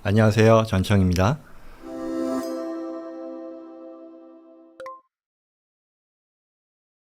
안녕하세요. 전청입니다.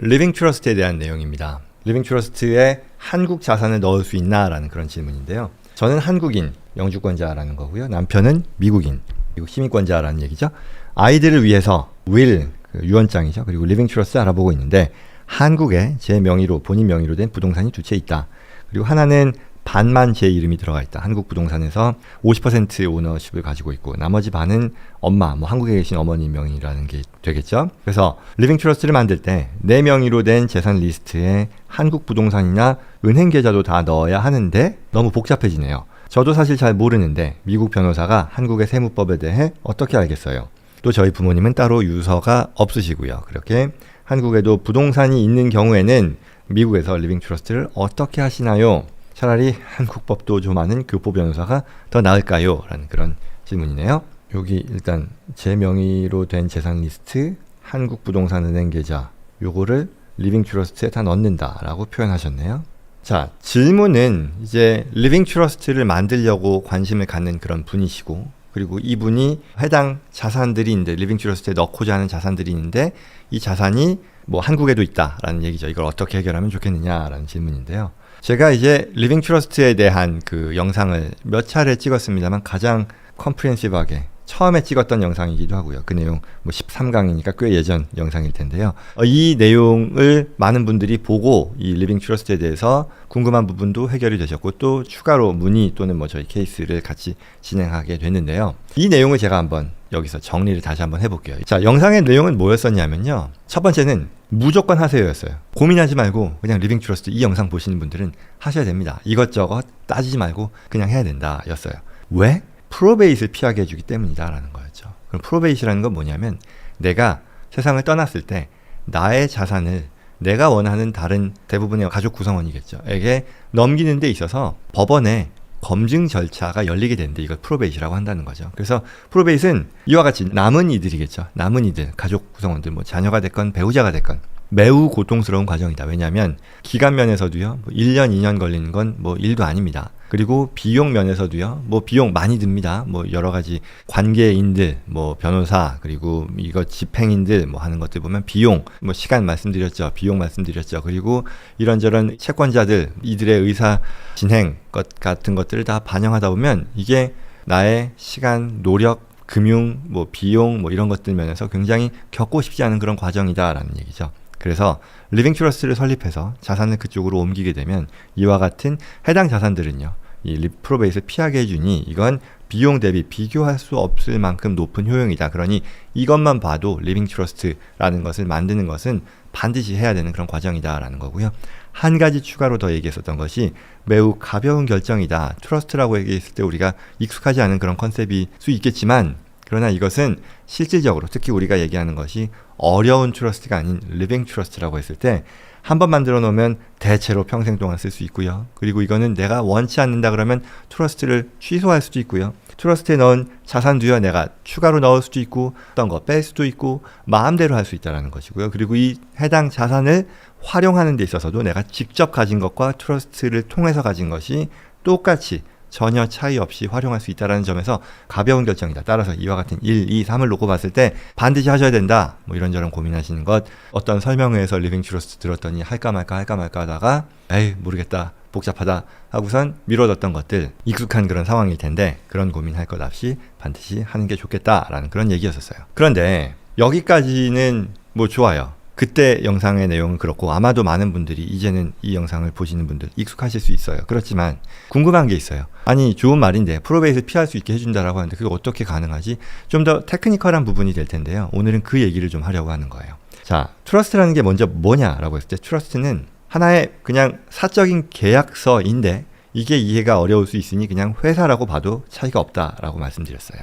리빙 트러스트에 대한 내용입니다. 리빙 트러스트에 한국 자산을 넣을 수 있나라는 그런 질문인데요. 저는 한국인, 영주권자라는 거고요. 남편은 미국인, 미국 시민권자라는 얘기죠. 아이들을 위해서 윌, 유언장이죠. 그리고 리빙 트러스트 알아보고 있는데 한국에 제 명의로, 본인 명의로 된 부동산이 두 채 있다. 그리고 하나는 반만 제 이름이 들어가 있다. 한국 부동산에서 50% 오너십을 가지고 있고 나머지 반은 엄마, 한국에 계신 어머니 명의라는 게 되겠죠. 그래서 리빙 트러스트를 만들 때 내 명의로 된 재산 리스트에 한국 부동산이나 은행 계좌도 다 넣어야 하는데 너무 복잡해지네요. 저도 사실 잘 모르는데 미국 변호사가 한국의 세무법에 대해 어떻게 알겠어요. 또 저희 부모님은 따로 유서가 없으시고요. 그렇게 한국에도 부동산이 있는 경우에는 미국에서 리빙 트러스트를 어떻게 하시나요? 차라리 한국 법도 좀 아는 교포 변호사가 더 나을까요? 라는 그런 질문이네요. 여기 일단 제 명의로 된 재산 리스트, 한국 부동산 은행 계좌, 요거를 리빙 트러스트에 다 넣는다 라고 표현하셨네요. 자, 질문은 이제 리빙 트러스트를 만들려고 관심을 갖는 그런 분이시고, 그리고 이분이 해당 자산들이 있는데, 리빙 트러스트에 넣고자 하는 자산들이 있는데 이 자산이 한국에도 있다라는 얘기죠. 이걸 어떻게 해결하면 좋겠느냐라는 질문인데요. 제가 이제 리빙 트러스트에 대한 그 영상을 몇 차례 찍었습니다만 가장 컴프리헨시브하게 처음에 찍었던 영상이기도 하고요. 그 내용 13강이니까 꽤 예전 영상일 텐데요. 이 내용을 많은 분들이 보고 이 리빙 트러스트에 대해서 궁금한 부분도 해결이 되셨고 또 추가로 문의 또는 저희 케이스를 같이 진행하게 됐는데요. 이 내용을 제가 한번 여기서 정리를 다시 한번 해볼게요. 자, 영상의 내용은 뭐였었냐면요. 첫 번째는 무조건 하세요였어요. 고민하지 말고 그냥 리빙 트러스트 이 영상 보시는 분들은 하셔야 됩니다. 이것저것 따지지 말고 그냥 해야 된다 였어요. 왜? 프로베이트를 피하게 해주기 때문이다 라는 거였죠. 그럼 프로베이트라는 건 뭐냐면 내가 세상을 떠났을 때 나의 자산을 내가 원하는 다른 대부분의 가족 구성원이겠죠. 에게 넘기는 데 있어서 법원에 검증 절차가 열리게 되는데 이걸 프로베이트라고 한다는 거죠. 그래서 프로베이트는 이와 같이 남은 이들이겠죠. 남은 이들, 가족 구성원들, 자녀가 됐건 배우자가 됐건 매우 고통스러운 과정이다. 왜냐하면 기간 면에서도요. 1년, 2년 걸리는 건 일도 아닙니다. 그리고 비용 면에서도요. 비용 많이 듭니다. 여러 가지 관계인들, 변호사, 그리고 이거 집행인들 하는 것들 보면 비용, 시간 말씀드렸죠. 비용 말씀드렸죠. 그리고 이런저런 채권자들, 이들의 의사 진행 것 같은 것들을 다 반영하다 보면 이게 나의 시간, 노력, 금융, 비용, 이런 것들 면에서 굉장히 겪고 싶지 않은 그런 과정이다라는 얘기죠. 그래서 리빙 트러스트를 설립해서 자산을 그쪽으로 옮기게 되면 이와 같은 해당 자산들은요. 이 프로베이트를 피하게 해주니 이건 비용 대비 비교할 수 없을 만큼 높은 효용이다. 그러니 이것만 봐도 리빙 트러스트라는 것을 만드는 것은 반드시 해야 되는 그런 과정이다라는 거고요. 한 가지 추가로 더 얘기했었던 것이 매우 가벼운 결정이다. 트러스트라고 얘기했을 때 우리가 익숙하지 않은 그런 컨셉일 수 있겠지만 그러나 이것은 실질적으로 특히 우리가 얘기하는 것이 어려운 트러스트가 아닌 리빙 트러스트라고 했을 때 한 번 만들어 놓으면 대체로 평생 동안 쓸 수 있고요. 그리고 이거는 내가 원치 않는다 그러면 트러스트를 취소할 수도 있고요. 트러스트에 넣은 자산도요. 내가 추가로 넣을 수도 있고 어떤 거 뺄 수도 있고 마음대로 할 수 있다는 것이고요. 그리고 이 해당 자산을 활용하는 데 있어서도 내가 직접 가진 것과 트러스트를 통해서 가진 것이 똑같이 전혀 차이 없이 활용할 수 있다는 점에서 가벼운 결정이다. 따라서 이와 같은 1, 2, 3을 놓고 봤을 때 반드시 하셔야 된다. 이런저런 고민하시는 것 어떤 설명회에서 리빙 트러스트 들었더니 할까 말까 하다가 에이 모르겠다. 복잡하다 하고선 미뤄뒀던 것들 익숙한 그런 상황일 텐데 그런 고민할 것 없이 반드시 하는 게 좋겠다라는 그런 얘기였었어요. 그런데 여기까지는 좋아요. 그때 영상의 내용은 그렇고 아마도 많은 분들이 이제는 이 영상을 보시는 분들 익숙하실 수 있어요. 그렇지만 궁금한 게 있어요. 아니 좋은 말인데 프로베이트를 피할 수 있게 해준다라고 하는데 그게 어떻게 가능하지? 좀 더 테크니컬한 부분이 될 텐데요. 오늘은 그 얘기를 좀 하려고 하는 거예요. 자, 트러스트라는 게 먼저 뭐냐라고 했을 때 트러스트는 하나의 그냥 사적인 계약서인데 이게 이해가 어려울 수 있으니 그냥 회사라고 봐도 차이가 없다라고 말씀드렸어요.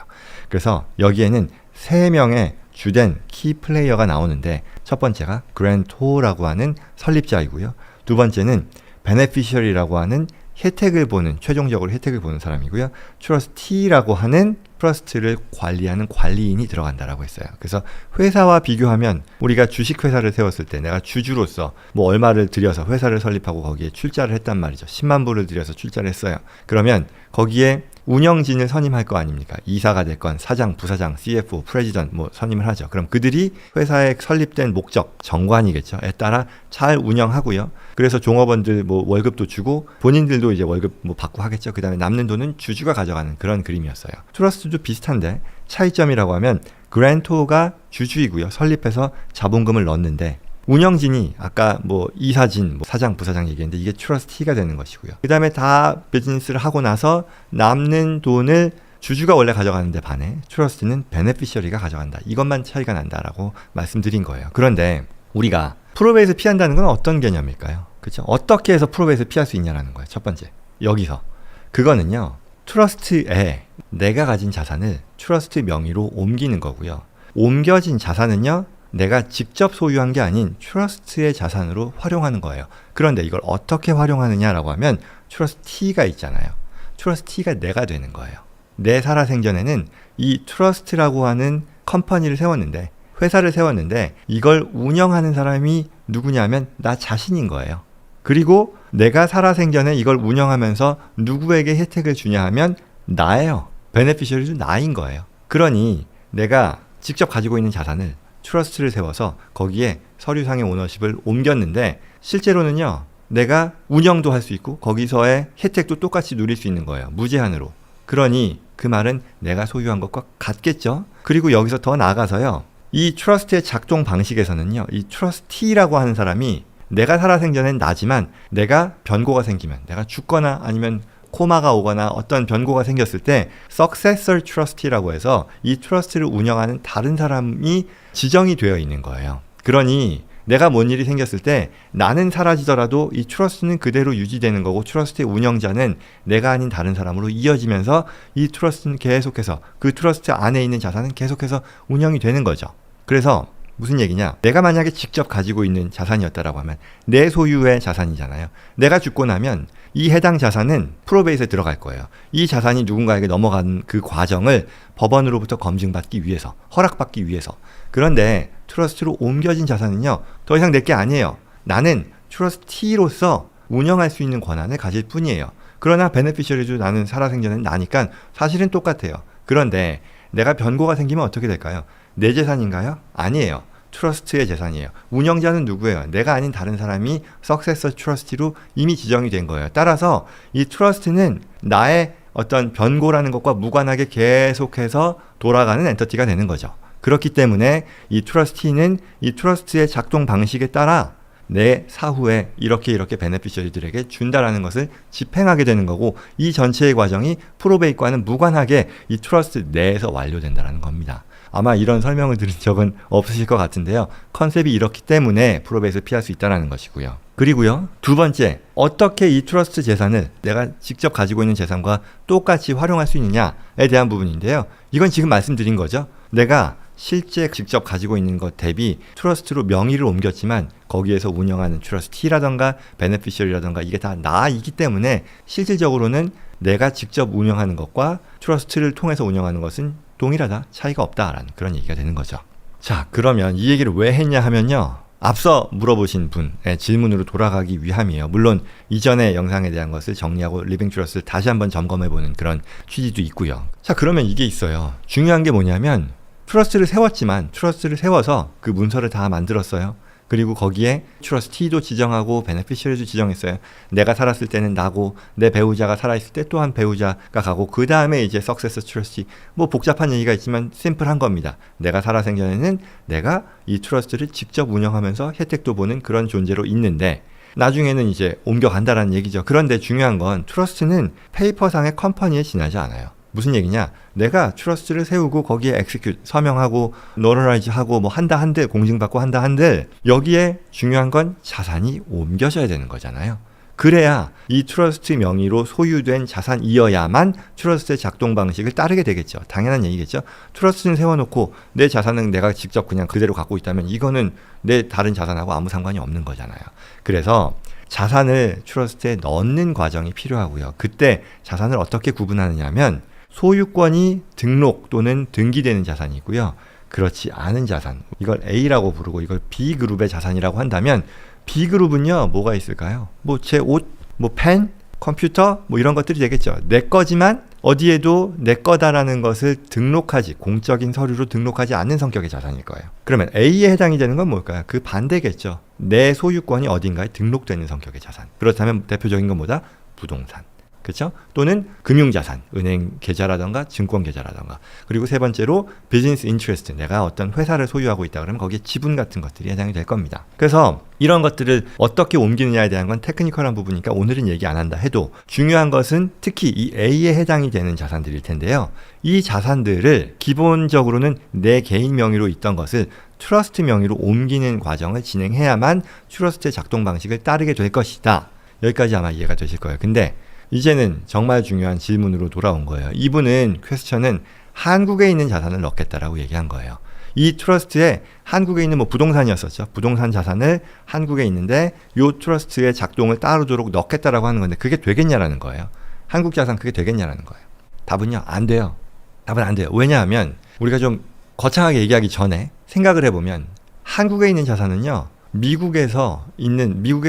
그래서 여기에는 3명의 주된 키 플레이어가 나오는데 첫 번째가 그랜토라고 하는 설립자이고요. 두 번째는 베네피셔리라고 하는 최종적으로 혜택을 보는 사람이고요. 트러스티라고 하는 트러스트를 관리하는 관리인이 들어간다라고 했어요. 그래서 회사와 비교하면 우리가 주식회사를 세웠을 때 내가 주주로서 얼마를 들여서 회사를 설립하고 거기에 출자를 했단 말이죠. 10만 불을 들여서 출자를 했어요. 그러면 거기에 운영진을 선임할 거 아닙니까? 이사가 됐건 사장, 부사장, CFO, 프레지던트 뭐 선임을 하죠. 그럼 그들이 회사에 설립된 목적, 정관이겠죠.에 따라 잘 운영하고요. 그래서 종업원들 뭐 월급도 주고 본인들도 이제 월급 뭐 받고 하겠죠. 그 다음에 남는 돈은 주주가 가져가는 그런 그림이었어요. 트러스트도 비슷한데 차이점이라고 하면 그랜토가 주주이고요. 설립해서 자본금을 넣었는데 운영진이 아까 뭐 이사진, 뭐 사장, 부사장 얘기했는데 이게 트러스티가 되는 것이고요. 그 다음에 다 비즈니스를 하고 나서 남는 돈을 주주가 원래 가져가는데 반해 트러스트는 베네피셔리가 가져간다. 이것만 차이가 난다라고 말씀드린 거예요. 그런데 우리가 프로베이스 피한다는 건 어떤 개념일까요? 그렇죠? 어떻게 해서 프로베이스 피할 수 있냐라는 거예요. 첫 번째. 여기서. 그거는요. 트러스트에 내가 가진 자산을 트러스트 명의로 옮기는 거고요. 옮겨진 자산은요. 내가 직접 소유한 게 아닌 트러스트의 자산으로 활용하는 거예요. 그런데 이걸 어떻게 활용하느냐라고 하면 트러스티가 있잖아요. 트러스티가 내가 되는 거예요. 내 살아생전에는 이 트러스트라고 하는 컴퍼니를 세웠는데 회사를 세웠는데 이걸 운영하는 사람이 누구냐면 나 자신인 거예요. 그리고 내가 살아생전에 이걸 운영하면서 누구에게 혜택을 주냐 하면 나예요. 베네피셔리도 나인 거예요. 그러니 내가 직접 가지고 있는 자산을 트러스트를 세워서 거기에 서류상의 오너십을 옮겼는데 실제로는요. 내가 운영도 할 수 있고 거기서의 혜택도 똑같이 누릴 수 있는 거예요. 무제한으로. 그러니 그 말은 내가 소유한 것과 같겠죠. 그리고 여기서 더 나아가서요. 이 트러스트의 작동 방식에서는요. 이 트러스티라고 하는 사람이 내가 살아생전엔 나지만 내가 변고가 생기면 내가 죽거나 아니면 코마가 오거나 어떤 변고가 생겼을 때 successor trustee라고 해서 이 트러스트를 운영하는 다른 사람이 지정이 되어 있는 거예요. 그러니 내가 뭔 일이 생겼을 때 나는 사라지더라도 이 트러스트는 그대로 유지되는 거고 트러스트의 운영자는 내가 아닌 다른 사람으로 이어지면서 이 트러스트는 계속해서 그 트러스트 안에 있는 자산은 계속해서 운영이 되는 거죠. 그래서 무슨 얘기냐? 내가 만약에 직접 가지고 있는 자산이었다라고 하면 내 소유의 자산이잖아요. 내가 죽고 나면 이 해당 자산은 프로베이스에 들어갈 거예요. 이 자산이 누군가에게 넘어간 그 과정을 법원으로부터 검증받기 위해서, 허락받기 위해서. 그런데 트러스트로 옮겨진 자산은요. 더 이상 내 게 아니에요. 나는 트러스티로서 운영할 수 있는 권한을 가질 뿐이에요. 그러나 베네피셔리도 나는 살아생전엔 나니까 사실은 똑같아요. 그런데 내가 변고가 생기면 어떻게 될까요? 내 재산인가요? 아니에요. 트러스트의 재산이에요. 운영자는 누구예요? 내가 아닌 다른 사람이 석세서 트러스티로 이미 지정이 된 거예요. 따라서 이 트러스트는 나의 어떤 변고라는 것과 무관하게 계속해서 돌아가는 엔터티가 되는 거죠. 그렇기 때문에 이 트러스티는 이 트러스트의 작동 방식에 따라 내 사후에 이렇게 베네피셔리들에게 준다라는 것을 집행하게 되는 거고 이 전체의 과정이 프로베이트과는 무관하게 이 트러스트 내에서 완료된다는 겁니다. 아마 이런 설명을 들은 적은 없으실 것 같은데요. 컨셉이 이렇기 때문에 프로베이트를 피할 수 있다는 것이고요. 그리고요. 두 번째, 어떻게 이 트러스트 재산을 내가 직접 가지고 있는 재산과 똑같이 활용할 수 있느냐에 대한 부분인데요. 이건 지금 말씀드린 거죠. 내가 실제 직접 가지고 있는 것 대비 트러스트로 명의를 옮겼지만 거기에서 운영하는 트러스티라던가 베네피셔리라던가 이게 다 나이기 때문에 실질적으로는 내가 직접 운영하는 것과 트러스트를 통해서 운영하는 것은 동일하다, 차이가 없다라는 그런 얘기가 되는 거죠. 자, 그러면 이 얘기를 왜 했냐 하면요. 앞서 물어보신 분의 질문으로 돌아가기 위함이에요. 물론 이전의 영상에 대한 것을 정리하고 리빙 트러스트를 다시 한번 점검해보는 그런 취지도 있고요. 자, 그러면 이게 있어요. 중요한 게 뭐냐면 트러스트를 세웠지만 트러스트를 세워서 그 문서를 다 만들었어요. 그리고 거기에 트러스티도 지정하고 베네피셔리도 지정했어요. 내가 살았을 때는 나고 내 배우자가 살아있을 때 또한 배우자가 가고 그 다음에 이제 석세서 트러스티 뭐 복잡한 얘기가 있지만 심플한 겁니다. 내가 살아생전에는 내가 이 트러스트를 직접 운영하면서 혜택도 보는 그런 존재로 있는데 나중에는 이제 옮겨간다라는 얘기죠. 그런데 중요한 건 트러스트는 페이퍼상의 컴퍼니에 지나지 않아요. 무슨 얘기냐? 내가 트러스트를 세우고 거기에 execute, 서명하고 notarize 하고 뭐 한다 한들 공증받고 한다 한들 여기에 중요한 건 자산이 옮겨져야 되는 거잖아요. 그래야 이 트러스트 명의로 소유된 자산이어야만 트러스트의 작동 방식을 따르게 되겠죠. 당연한 얘기겠죠. 트러스트는 세워놓고 내 자산은 내가 직접 그냥 그대로 갖고 있다면 이거는 내 다른 자산하고 아무 상관이 없는 거잖아요. 그래서 자산을 트러스트에 넣는 과정이 필요하고요. 그때 자산을 어떻게 구분하느냐 하면 소유권이 등록 또는 등기되는 자산이고요. 그렇지 않은 자산, 이걸 A라고 부르고 이걸 B그룹의 자산이라고 한다면 B그룹은요, 뭐가 있을까요? 뭐 제 옷, 뭐 펜, 컴퓨터, 뭐 이런 것들이 되겠죠. 내 거지만 어디에도 내 거다라는 것을 등록하지, 공적인 서류로 등록하지 않는 성격의 자산일 거예요. 그러면 A에 해당이 되는 건 뭘까요? 그 반대겠죠. 내 소유권이 어딘가에 등록되는 성격의 자산. 그렇다면 대표적인 건 뭐다? 부동산. 그렇죠? 또는 금융자산, 은행 계좌라던가 증권 계좌라던가. 그리고 세 번째로 비즈니스 인트레스트, 내가 어떤 회사를 소유하고 있다 그러면 거기에 지분 같은 것들이 해당이 될 겁니다. 그래서 이런 것들을 어떻게 옮기느냐에 대한 건 테크니컬한 부분이니까 오늘은 얘기 안 한다 해도 중요한 것은 특히 이 A에 해당이 되는 자산들일 텐데요. 이 자산들을 기본적으로는 내 개인 명의로 있던 것을 트러스트 명의로 옮기는 과정을 진행해야만 트러스트의 작동 방식을 따르게 될 것이다. 여기까지 아마 이해가 되실 거예요. 근데 이제는 정말 중요한 질문으로 돌아온 거예요. 이분은 퀘스천은 한국에 있는 자산을 넣겠다라고 얘기한 거예요. 이 트러스트에 한국에 있는 뭐 부동산이었었죠. 부동산 자산을 한국에 있는데 이 트러스트의 작동을 따르도록 넣겠다라고 하는 건데 그게 되겠냐라는 거예요. 한국 자산 그게 되겠냐라는 거예요. 답은요, 안 돼요. 답은 안 돼요. 왜냐하면 우리가 좀 거창하게 얘기하기 전에 생각을 해보면 한국에 있는 자산은요, 미국에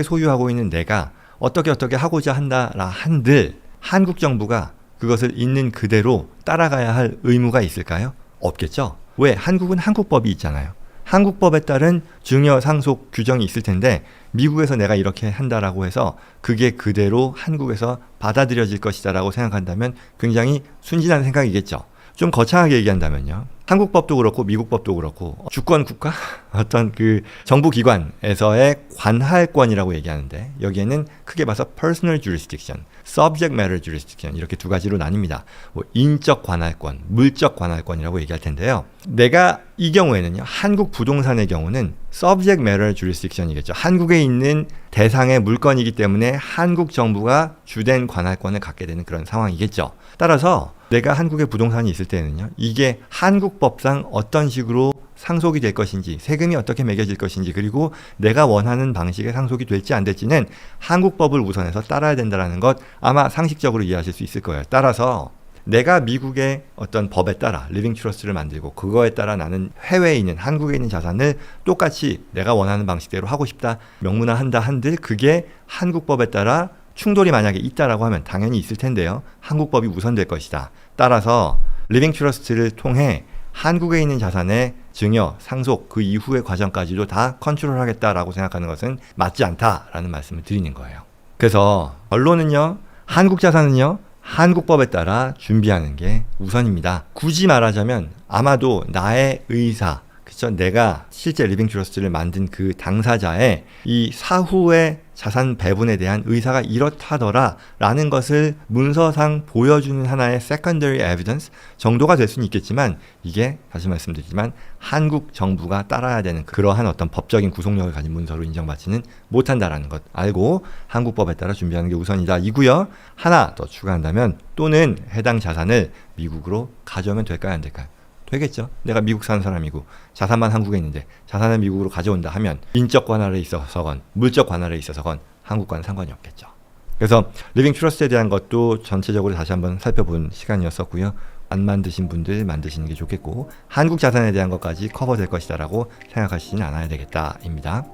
소유하고 있는 내가 어떻게 하고자 한다라 한들 한국 정부가 그것을 있는 그대로 따라가야 할 의무가 있을까요? 없겠죠. 왜? 한국은 한국법이 있잖아요. 한국법에 따른 증여 상속 규정이 있을 텐데 미국에서 내가 이렇게 한다라고 해서 그게 그대로 한국에서 받아들여질 것이다라고 생각한다면 굉장히 순진한 생각이겠죠. 좀 거창하게 얘기한다면요. 한국법도 그렇고 미국법도 그렇고 주권 국가 어떤 그 정부 기관에서의 관할권이라고 얘기하는데 여기에는 크게 봐서 personal jurisdiction, subject matter jurisdiction 이렇게 두 가지로 나뉩니다. 뭐 인적 관할권, 물적 관할권이라고 얘기할 텐데요. 내가 이 경우에는요. 한국 부동산의 경우는 subject matter jurisdiction이겠죠. 한국에 있는 대상의 물건이기 때문에 한국 정부가 주된 관할권을 갖게 되는 그런 상황이겠죠. 따라서 내가 한국에 부동산이 있을 때는요. 이게 한국법상 어떤 식으로 상속이 될 것인지, 세금이 어떻게 매겨질 것인지, 그리고 내가 원하는 방식의 상속이 될지 안 될지는 한국법을 우선해서 따라야 된다는 것 아마 상식적으로 이해하실 수 있을 거예요. 따라서 내가 미국의 어떤 법에 따라 리빙 트러스트를 만들고 그거에 따라 나는 해외에 있는 한국에 있는 자산을 똑같이 내가 원하는 방식대로 하고 싶다 명문화한다 한들 그게 한국법에 따라 충돌이 만약에 있다라고 하면 당연히 있을 텐데요. 한국법이 우선될 것이다. 따라서 리빙 트러스트를 통해 한국에 있는 자산의 증여, 상속 그 이후의 과정까지도 다 컨트롤하겠다라고 생각하는 것은 맞지 않다라는 말씀을 드리는 거예요. 그래서 결론은요. 한국 자산은요. 한국법에 따라 준비하는 게 우선입니다. 굳이 말하자면 아마도 나의 의사, 그렇죠? 내가 실제 리빙 트러스트를 만든 그 당사자의 이 사후의 자산 배분에 대한 의사가 이렇다더라 라는 것을 문서상 보여주는 하나의 secondary evidence 정도가 될 수는 있겠지만 이게 다시 말씀드리지만 한국 정부가 따라야 되는 그러한 어떤 법적인 구속력을 가진 문서로 인정받지는 못한다라는 것 알고 한국법에 따라 준비하는 게 우선이다 이고요. 하나 더 추가한다면 또는 해당 자산을 미국으로 가져오면 될까요 안 될까요? 되겠죠. 내가 미국 사는 사람이고 자산만 한국에 있는데 자산을 미국으로 가져온다 하면 인적 관할에 있어서건 물적 관할에 있어서건 한국과는 상관이 없겠죠. 그래서 리빙 트러스트에 대한 것도 전체적으로 다시 한번 살펴본 시간이었었고요. 안 만드신 분들 만드시는 게 좋겠고 한국 자산에 대한 것까지 커버될 것이다라고 생각하시지는 않아야 되겠다입니다.